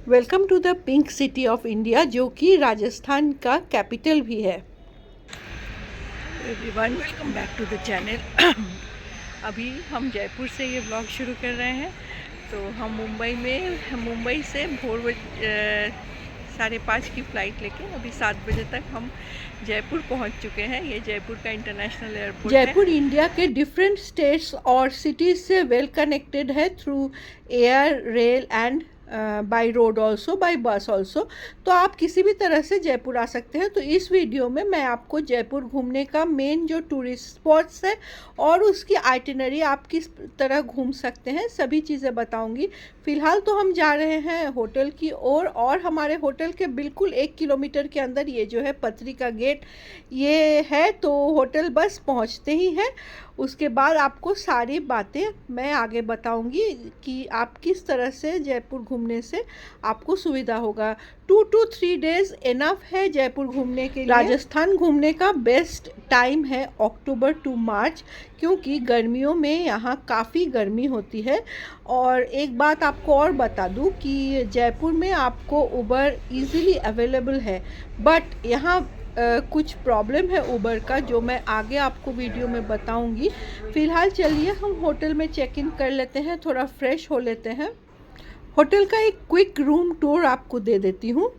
Welcome to the pink city of India, जो कि राजस्थान का कैपिटल भी है। Everyone, welcome back to the channel. अभी हम जयपुर से ये ब्लॉग शुरू कर रहे हैं। तो हम मुंबई से भोर 5:30 की फ़्लाइट लेके अभी 7 बजे तक हम जयपुर पहुंच चुके हैं। ये जयपुर का इंटरनेशनल एयरपोर्ट है। जयपुर इंडिया के डिफरेंट स्टेट्स और सिटीज़ से वेल कनेक्टेड है through air, rail and by road also, by bus also. तो आप किसी भी तरह से जयपुर आ सकते हैं। तो इस वीडियो में मैं आपको जयपुर घूमने का मेन जो टूरिस्ट स्पॉट्स है और उसकी आइटिनरी आप किस तरह घूम सकते हैं सभी चीज़ें बताऊंगी। फ़िलहाल तो हम जा रहे हैं होटल की ओर और हमारे होटल के बिल्कुल 1 किलोमीटर के अंदर ये जो है पथरी का गेट ये है। तो होटल बस पहुंचते ही है। उसके बाद आपको सारी बातें मैं आगे बताऊंगी कि आप किस तरह से जयपुर घूमने से आपको सुविधा होगा। 2 to 3 डेज़ इनफ है जयपुर घूमने के लिए। राजस्थान घूमने का बेस्ट टाइम है अक्टूबर टू मार्च, क्योंकि गर्मियों में यहाँ काफ़ी गर्मी होती है। और एक बात आपको और बता दूँ कि जयपुर में आपको उबर इजीली अवेलेबल है, बट यहाँ कुछ प्रॉब्लम है उबर का, जो मैं आगे आपको वीडियो में बताऊंगी। फ़िलहाल चलिए हम होटल में चेक इन कर लेते हैं, थोड़ा फ्रेश हो लेते हैं। होटल का एक क्विक रूम टूर आपको दे देती हूँ।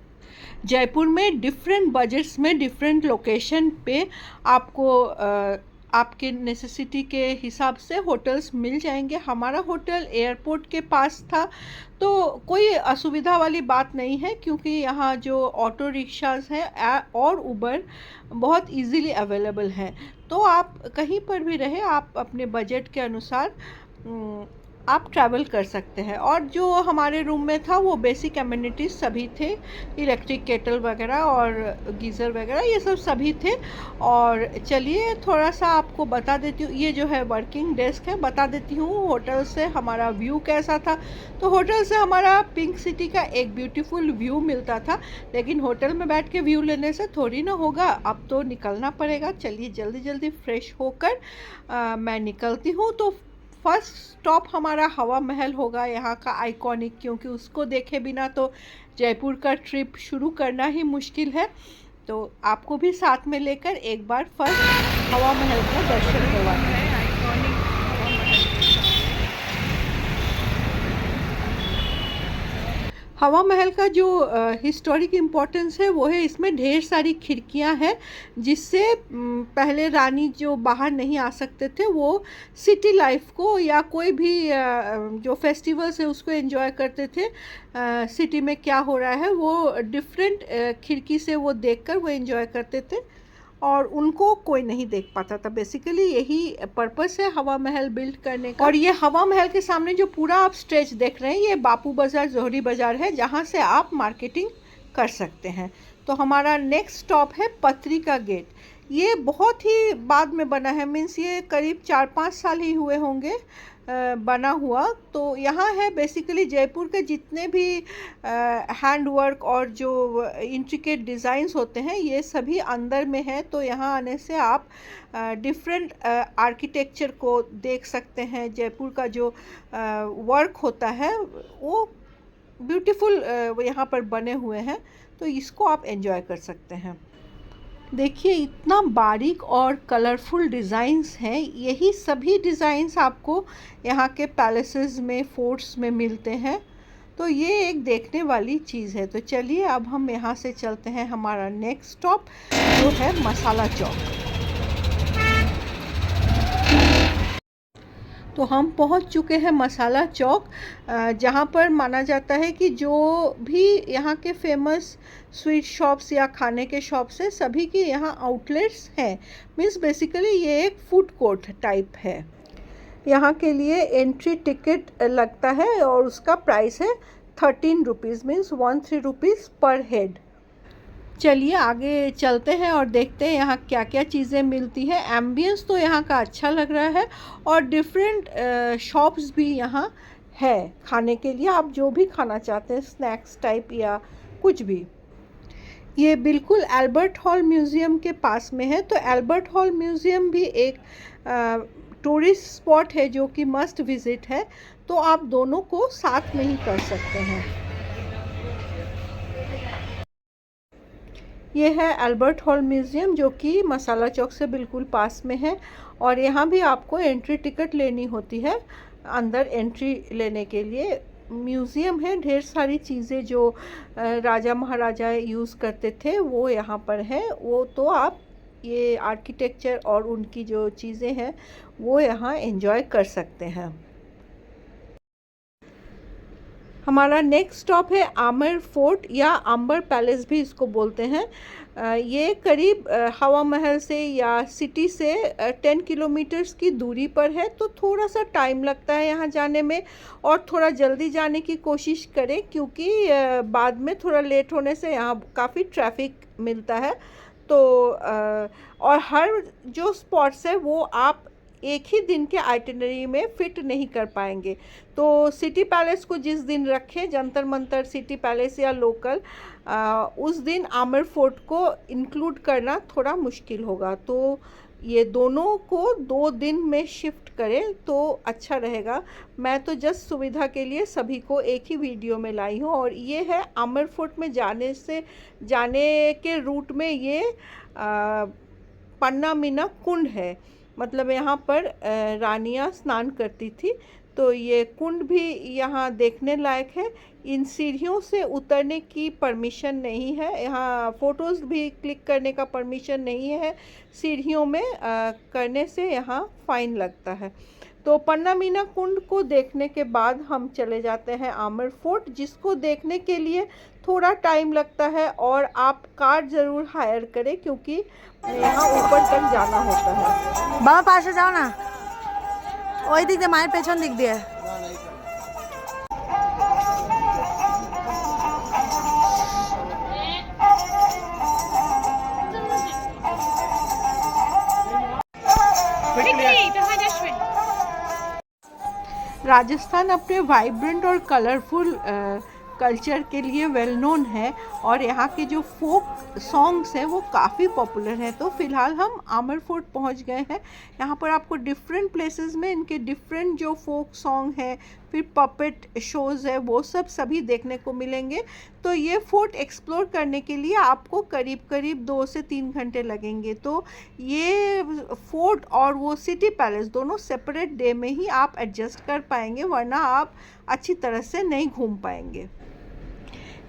जयपुर में डिफरेंट बजट्स में डिफरेंट लोकेशन पे आपको आपके नेसेसिटी के हिसाब से होटल्स मिल जाएंगे। हमारा होटल एयरपोर्ट के पास था, तो कोई असुविधा वाली बात नहीं है, क्योंकि यहाँ जो ऑटो रिक्शास हैं और उबर बहुत इजीली अवेलेबल हैं। तो आप कहीं पर भी रहे, आप अपने बजट के अनुसार आप ट्रैवल कर सकते हैं। और जो हमारे रूम में था वो बेसिक एमिनिटीज़ सभी थे, इलेक्ट्रिक केटल वगैरह और गीज़र वगैरह ये सब सभी थे। और चलिए थोड़ा सा आपको बता देती हूँ, ये जो है वर्किंग डेस्क है, बता देती हूँ होटल से हमारा व्यू कैसा था। तो होटल से हमारा पिंक सिटी का एक ब्यूटीफुल व्यू मिलता था, लेकिन होटल में बैठ के व्यू लेने से थोड़ी ना होगा, अब तो निकलना पड़ेगा। चलिए जल्दी जल्दी फ्रेश होकर मैं निकलती हूँ। तो फर्स्ट स्टॉप हमारा हवा महल होगा, यहाँ का आइकॉनिक, क्योंकि उसको देखे बिना तो जयपुर का ट्रिप शुरू करना ही मुश्किल है। तो आपको भी साथ में लेकर एक बार फर्स्ट हवा महल का दर्शन करवाना है। हवा महल का जो हिस्टोरिक इम्पोर्टेंस है वो है, इसमें ढेर सारी खिड़कियां हैं, जिससे पहले रानी जो बाहर नहीं आ सकते थे वो सिटी लाइफ को या कोई भी जो फेस्टिवल्स है उसको एंजॉय करते थे। सिटी में क्या हो रहा है वो डिफरेंट खिड़की से वो देखकर वो एंजॉय करते थे, और उनको कोई नहीं देख पाता था। बेसिकली यही पर्पस है हवा महल बिल्ड करने का। और ये हवा महल के सामने जो पूरा आप स्ट्रेच देख रहे हैं ये बापू बाज़ार, जोहरी बाज़ार है, जहाँ से आप मार्केटिंग कर सकते हैं। तो हमारा नेक्स्ट स्टॉप है पथरी का गेट। ये बहुत ही बाद में बना है, मीन्स ये करीब 4-5 साल ही हुए होंगे बना हुआ। तो यहाँ है बेसिकली जयपुर के जितने भी हैंड वर्क और जो इंट्रिकेट डिज़ाइंस होते हैं ये सभी अंदर में है। तो यहाँ आने से आप डिफरेंट आर्किटेक्चर को देख सकते हैं। जयपुर का जो वर्क होता है वो ब्यूटीफुल यहाँ पर बने हुए हैं, तो इसको आप एंजॉय कर सकते हैं। देखिए इतना बारीक और कलरफुल डिज़ाइंस हैं। यही सभी डिज़ाइंस आपको यहाँ के पैलेसेस में, फोर्ट्स में मिलते हैं। तो ये एक देखने वाली चीज़ है। तो चलिए अब हम यहाँ से चलते हैं हमारा नेक्स्ट स्टॉप जो है मसाला चौक। तो हम पहुंच चुके हैं मसाला चौक, जहां पर माना जाता है कि जो भी यहाँ के फेमस स्वीट शॉप्स या खाने के शॉप्स हैं सभी के यहाँ आउटलेट्स हैं। मीन्स बेसिकली ये एक फूड कोर्ट टाइप है। यहाँ के लिए एंट्री टिकट लगता है और उसका प्राइस है 13 रुपीज़, मीन्स 13 रुपीज़ पर हेड। चलिए आगे चलते हैं और देखते हैं यहाँ क्या क्या चीज़ें मिलती है। एम्बियंस तो यहाँ का अच्छा लग रहा है और डिफरेंट शॉप्स भी यहाँ है खाने के लिए, आप जो भी खाना चाहते हैं, स्नैक्स टाइप या कुछ भी। ये बिल्कुल एल्बर्ट हॉल म्यूज़ियम के पास में है। तो एल्बर्ट हॉल म्यूज़ियम भी एक टूरिस्ट स्पॉट है जो कि मस्ट विज़िट है। तो आप दोनों को साथ में ही कर सकते हैं। ये है अल्बर्ट हॉल म्यूज़ियम, जो कि मसाला चौक से बिल्कुल पास में है। और यहाँ भी आपको एंट्री टिकट लेनी होती है अंदर एंट्री लेने के लिए। म्यूज़ियम है, ढेर सारी चीज़ें जो राजा महाराजा यूज़ करते थे वो यहाँ पर है। वो तो आप ये आर्किटेक्चर और उनकी जो चीज़ें हैं वो यहाँ एंजॉय कर सकते हैं। हमारा नेक्स्ट स्टॉप है आमेर फोर्ट या अंबर पैलेस भी इसको बोलते हैं। ये करीब हवा महल से या सिटी से 10 किलोमीटर्स की दूरी पर है, तो थोड़ा सा टाइम लगता है यहाँ जाने में। और थोड़ा जल्दी जाने की कोशिश करें, क्योंकि बाद में थोड़ा लेट होने से यहाँ काफ़ी ट्रैफिक मिलता है। तो और हर जो स्पॉट्स है वो आप एक ही दिन के आइटिनरी में फिट नहीं कर पाएंगे। तो सिटी पैलेस को जिस दिन रखें, जंतर मंतर सिटी पैलेस या लोकल, उस दिन आमेर फोर्ट को इंक्लूड करना थोड़ा मुश्किल होगा। तो ये दोनों को 2 दिन में शिफ्ट करें तो अच्छा रहेगा। मैं तो जस्ट सुविधा के लिए सभी को एक ही वीडियो में लाई हूँ। और ये है आमेर फोर्ट में जाने के रूट में ये पन्ना मीना कुंड है। मतलब यहाँ पर रानियाँ स्नान करती थी, तो ये कुंड भी यहाँ देखने लायक है। इन सीढ़ियों से उतरने की परमिशन नहीं है, यहाँ फ़ोटोज़ भी क्लिक करने का परमिशन नहीं है। सीढ़ियों में करने से यहाँ फ़ाइन लगता है। तो पन्ना मीना कुंड को देखने के बाद हम चले जाते हैं आमेर फोर्ट, जिसको देखने के लिए थोड़ा टाइम लगता है। और आप कार ज़रूर हायर करें, क्योंकि यहाँ ऊपर तक जाना होता है। बाबा पाशे जाओ ना, ওই দিক দিয়ে মায়ের পেছন দিক দিয়ে। राजस्थान अपने वाइब्रेंट और कलरफुल कल्चर के लिए वेल नोन है। और यहाँ के जो फोक सॉन्ग्स हैं वो काफ़ी पॉपुलर हैं। तो फ़िलहाल हम आमेर फोर्ट पहुँच गए हैं। यहाँ पर आपको डिफरेंट प्लेसेस में इनके डिफरेंट जो फोक सॉन्ग है, फिर पपेट शोज़ है, वो सभी देखने को मिलेंगे। तो ये फोर्ट एक्सप्लोर करने के लिए आपको करीब करीब 2 से 3 घंटे लगेंगे। तो ये फोर्ट और वो सिटी पैलेस दोनों सेपरेट डे में ही आप एडजस्ट कर पाएंगे, वरना आप अच्छी तरह से नहीं घूम पाएंगे।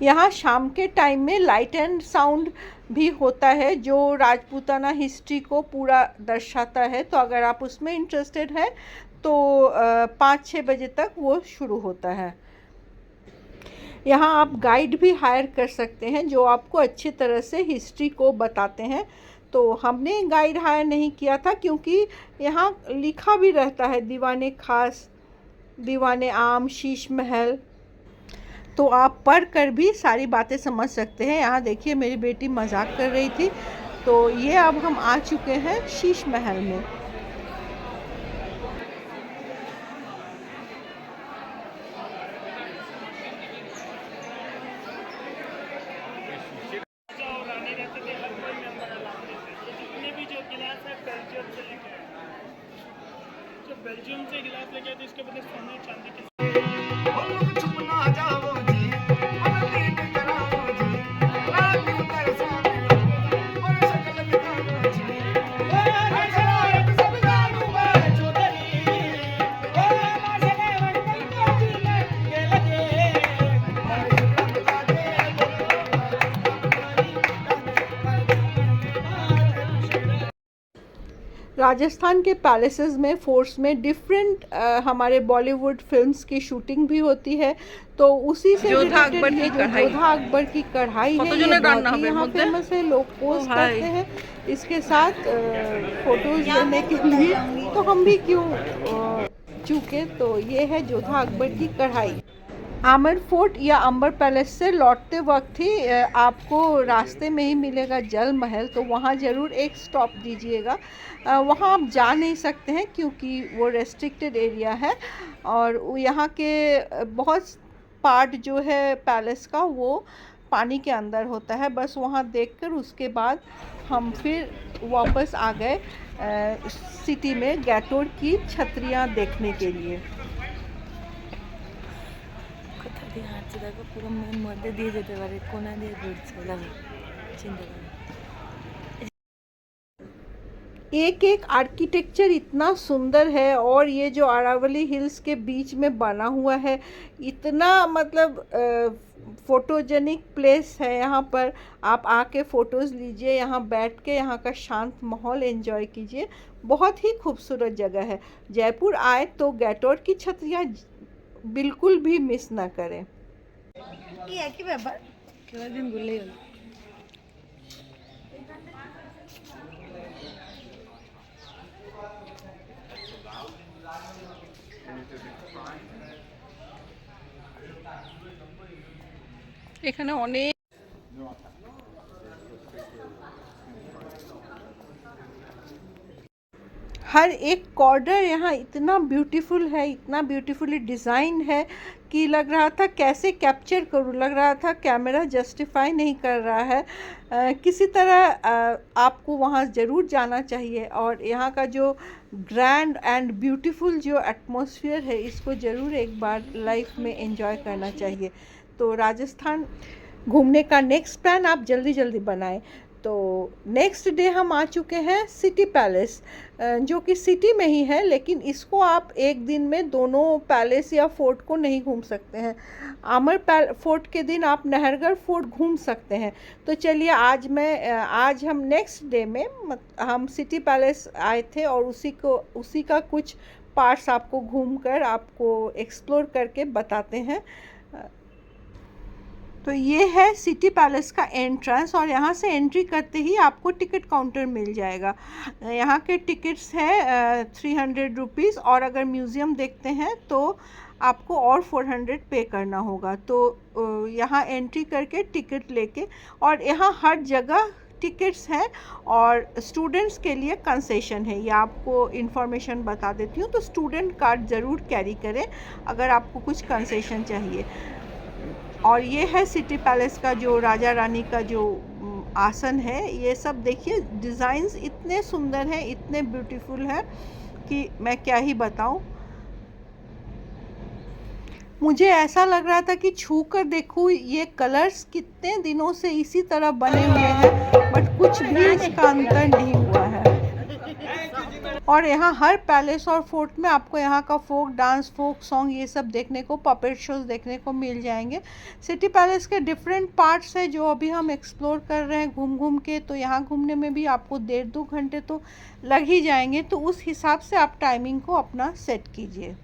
यहाँ शाम के टाइम में लाइट एंड साउंड भी होता है, जो राजपूताना हिस्ट्री को पूरा दर्शाता है। तो अगर आप उसमें इंटरेस्टेड है तो 5-6 बजे तक वो शुरू होता है। यहाँ आप गाइड भी हायर कर सकते हैं, जो आपको अच्छी तरह से हिस्ट्री को बताते हैं। तो हमने गाइड हायर नहीं किया था, क्योंकि यहाँ लिखा भी रहता है दीवाने खास, दीवाने आम, शीश महल। तो आप पढ़ कर भी सारी बातें समझ सकते हैं। यहाँ देखिए मेरी बेटी मजाक कर रही थी। तो ये अब हम आ चुके हैं शीश महल में। बेल्जियम से गिलास लेके आए थे, इसके बदले सोने चांदी के राजस्थान के पैलेसेस में, फोर्ट्स में डिफरेंट हमारे बॉलीवुड फिल्म्स की शूटिंग भी होती है। तो उसी से जोधा अकबर की कढ़ाई है, ये बहुत ही यहाँ फेमस है, लोग पोस्ट करते हैं इसके साथ फोटोज लेने के लिए। तो हम भी क्यों चूके। तो ये है जोधा अकबर की कढ़ाई। आमेर फोर्ट या अंबर पैलेस से लौटते वक्त ही आपको रास्ते में ही मिलेगा जल महल। तो वहाँ ज़रूर एक स्टॉप दीजिएगा। वहाँ आप जा नहीं सकते हैं, क्योंकि वो रेस्ट्रिक्टेड एरिया है। और यहाँ के बहुत पार्ट जो है पैलेस का वो पानी के अंदर होता है। बस वहाँ देखकर उसके बाद हम फिर वापस आ गए सिटी में गैटोर की छतरियाँ देखने के लिए। হাঁটছে দেখো, পুরো মেন মধ্যে দিয়ে যেতে পারে, কোনা দিয়ে ঘুরছে দেখো। एक एक आर्किटेक्चर इतना सुंदर है और ये जो अरावली हिल्स के बीच में बना हुआ है, इतना मतलब फोटोजेनिक प्लेस है। यहाँ पर आप आके फ़ोटोज़ लीजिए, यहाँ बैठ के यहाँ का शांत माहौल एंजॉय कीजिए। बहुत ही खूबसूरत जगह है। जयपुर आए तो गैटोर की छतरियाँ बिल्कुल भी मिस ना करें। কি একই ব্যাপার কেবলদিন বললেই হলো। এখানে অনেক हर एक कॉर्नर यहाँ इतना ब्यूटीफुल है, इतना ब्यूटीफुली डिज़ाइन है कि लग रहा था कैसे कैप्चर करूँ, लग रहा था कैमरा जस्टिफाई नहीं कर रहा है। किसी तरह आपको वहाँ ज़रूर जाना चाहिए और यहाँ का जो ग्रैंड एंड ब्यूटीफुल जो एटमॉस्फेयर है, इसको ज़रूर एक बार लाइफ में एंजॉय करना चाहिए। तो राजस्थान घूमने का नेक्स्ट प्लान आप जल्दी जल्दी बनाएं। तो नेक्स्ट डे हम आ चुके हैं सिटी पैलेस, जो कि सिटी में ही है, लेकिन इसको आप एक दिन में दोनों पैलेस या फोर्ट को नहीं घूम सकते हैं। आमर फोर्ट के दिन आप नहरगढ़ फोर्ट घूम सकते हैं। तो चलिए आज हम नेक्स्ट डे में हम सिटी पैलेस आए थे और उसी का कुछ पार्ट्स आपको घूमकर आपको एक्सप्लोर करके बताते हैं। तो ये है सिटी पैलेस का एंट्रेंस और यहाँ से एंट्री करते ही आपको टिकट काउंटर मिल जाएगा। यहाँ के टिकट्स है 300 रुपीज़ और अगर म्यूज़ियम देखते हैं तो आपको और 400 पे करना होगा। तो यहाँ एंट्री करके टिकट लेके, और यहाँ हर जगह टिकट्स हैं और स्टूडेंट्स के लिए कंसेशन है। ये आपको इन्फॉर्मेशन बता देती हूँ। तो स्टूडेंट कार्ड ज़रूर कैरी करें अगर आपको कुछ कंसेशन चाहिए। और ये है सिटी पैलेस का जो राजा रानी का जो आसन है। ये सब देखिए, डिज़ाइंस इतने सुंदर हैं, इतने ब्यूटीफुल हैं कि मैं क्या ही बताऊं। मुझे ऐसा लग रहा था कि छू कर देखूं ये कलर्स कितने दिनों से इसी तरह बने हुए हैं, बट कुछ भी इसका अंतर नहीं हुआ है। और यहाँ हर पैलेस और फोर्ट में आपको यहाँ का फोक डांस, फोक सॉन्ग, ये सब देखने को, पपेट शोज देखने को मिल जाएंगे। सिटी पैलेस के डिफरेंट पार्ट्स है जो अभी हम एक्सप्लोर कर रहे हैं घूम घूम के। तो यहाँ घूमने में भी आपको 1.5-2 घंटे तो लग ही जाएंगे। तो उस हिसाब से आप टाइमिंग को अपना सेट कीजिए।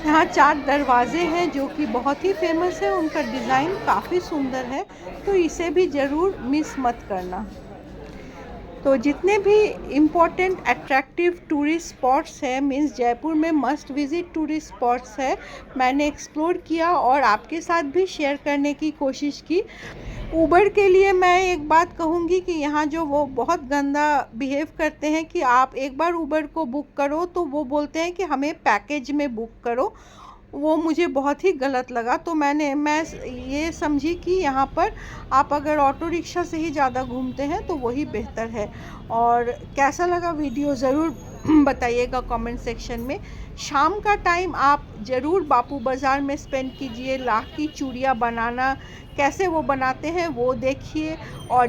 यहाँ 4 दरवाजे हैं जो कि बहुत ही फेमस है, उनका डिज़ाइन काफ़ी सुंदर है, तो इसे भी ज़रूर मिस मत करना। तो जितने भी इम्पोर्टेंट अट्रैक्टिव टूरिस्ट स्पॉट्स हैं, मीन्स जयपुर में मस्ट विज़िट टूरिस्ट स्पॉट्स है, मैंने एक्सप्लोर किया और आपके साथ भी शेयर करने की कोशिश की। उबर के लिए मैं एक बात कहूँगी कि यहाँ जो वो बहुत गंदा बिहेव करते हैं कि आप एक बार उबर को बुक करो तो वो बोलते हैं कि हमें पैकेज में बुक करो। वो मुझे बहुत ही गलत लगा। तो मैं ये समझी कि यहाँ पर आप अगर ऑटो रिक्शा से ही ज़्यादा घूमते हैं तो वही बेहतर है। और कैसा लगा वीडियो ज़रूर बताइएगा कमेंट सेक्शन में। शाम का टाइम आप ज़रूर बापू बाज़ार में स्पेंड कीजिए। लाख की चूड़ियाँ बनाना कैसे वो बनाते हैं वो देखिए, और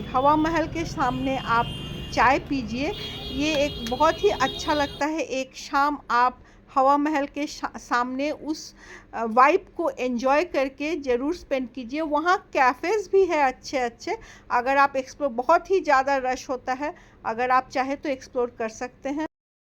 हवा महल के सामने आप चाय पीजिए। ये एक बहुत ही अच्छा लगता है। एक शाम आप हवा महल के सामने उस वाइब को एंजॉय करके ज़रूर स्पेंड कीजिए। वहाँ कैफ़ेज़ भी है अच्छे अच्छे। अगर आप एक्सप्लोर, बहुत ही ज़्यादा रश होता है, अगर आप चाहे तो एक्सप्लोर कर सकते हैं।